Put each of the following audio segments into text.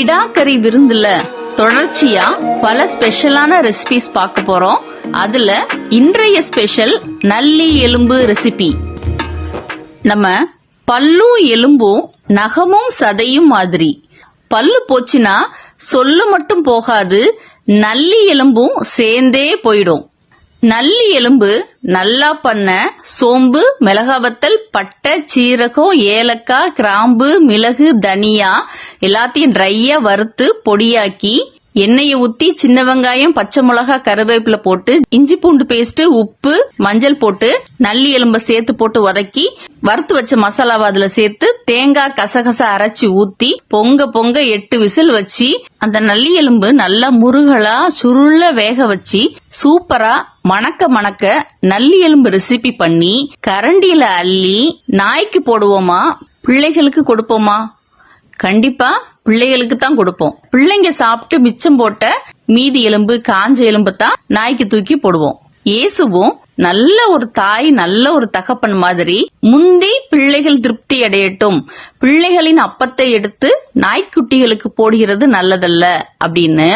கிடாக்கறி விருந்துல தொடர்ச்சியா பல ஸ்பெஷலான ரெசிபிஸ் பார்க்க போறோம். அதுல இன்றைய ஸ்பெஷல் நல்லி எலும்பு ரெசிபி. நம்ம பல்லும் எலும்பும் நகமும் சதையும் மாதிரி. பல்லு போச்சுன்னா சொல்லு மட்டும் போகாது, நல்லி எலும்பும் சேர்ந்தே போயிடும். நல்லி எலும்பு நல்லா பண்ண சோம்பு, மிளகாவத்தல், பட்டை, சீரகம், ஏலக்காய், கிராம்பு, மிளகு, தனியா எல்லாத்தையும் ட்ரையா வறுத்து பொடியாக்கி எண்ணெயை ஊத்தி சின்ன வெங்காயம், பச்சை மிளகா, கருவேப்பிலை போட்டு இஞ்சி பூண்டு பேஸ்ட், உப்பு, மஞ்சள் போட்டு நல்லி எலும்பை சேர்த்து போட்டு வதக்கி வறுத்து வச்ச மசாலாவை அதுல சேர்த்து தேங்காய் கசகச அரைச்சி ஊத்தி பொங்க பொங்க 8 விசில் வச்சு அந்த நல்லி எலும்பு நல்லா முருகலா சுருள வேக வச்சு சூப்பரா மணக்க மணக்க நல்லி எலும்பு ரெசிபி பண்ணி கரண்டியில அள்ளி நாய்க்கு போடுவோமா, பிள்ளைகளுக்கு கொடுப்போமா? கண்டிப்பா பிள்ளைகளுக்கு தான் கொடுப்போம். பிள்ளைங்க சாப்பிட்டு மிச்சம் போட்ட மீதி எலும்பு, காஞ்ச எலும்பு தான் நாய்க்கு தூக்கி போடுவோம். இயேசுவும் நல்ல ஒரு தாய், நல்ல ஒரு தகப்பன் மாதிரி முந்தி பிள்ளைகள் திருப்தி அடையட்டும், பிள்ளைகளின் அப்பத்தை எடுத்து நாய்க்குட்டிகளுக்கு போடுகிறது நல்லதல்ல அப்படின்னு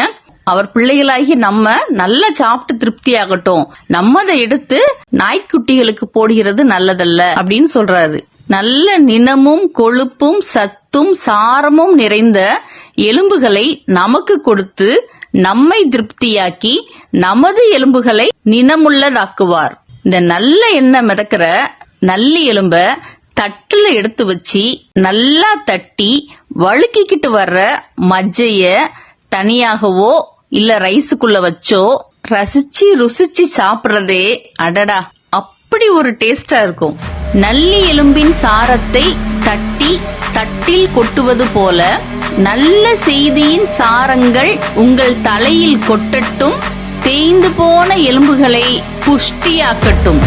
அவர் பிள்ளைகளாகி நம்ம நல்லா சாப்பிட்டு திருப்தி ஆகட்டும், நம்மதை எடுத்து நாய்க்குட்டிகளுக்கு போடுகிறது நல்லதல்ல அப்படின்னு சொல்றாரு. நல்ல நிணமும் கொழுப்பும் சத்தும் சாரமும் நிறைந்த எலும்புகளை நமக்கு கொடுத்து நம்மை திருப்தியாக்கி நமது எலும்புகளை நிணமுள்ளதாக்குவார். இந்த நல்ல எண்ணெய் மிதக்கிற நல்லி எலும்ப தட்டுல எடுத்து வச்சு நல்லா தட்டி வழுக்கிக்கிட்டு வர்ற மஜ்ஜைய தனியாகவோ இல்ல ரைஸுக்குள்ள வச்சோ ரசிச்சு ருசிச்சு சாப்பிடுறதே அடடா அப்படி ஒரு டேஸ்டா இருக்கும். நல்லி எலும்பின் சாரத்தை தட்டி தட்டில் கொட்டுவது போல நல்ல செய்தியின் சாரங்கள் உங்கள் தலையில் கொட்டட்டும், தேய்ந்து போன எலும்புகளை புஷ்டியாக்கட்டும்.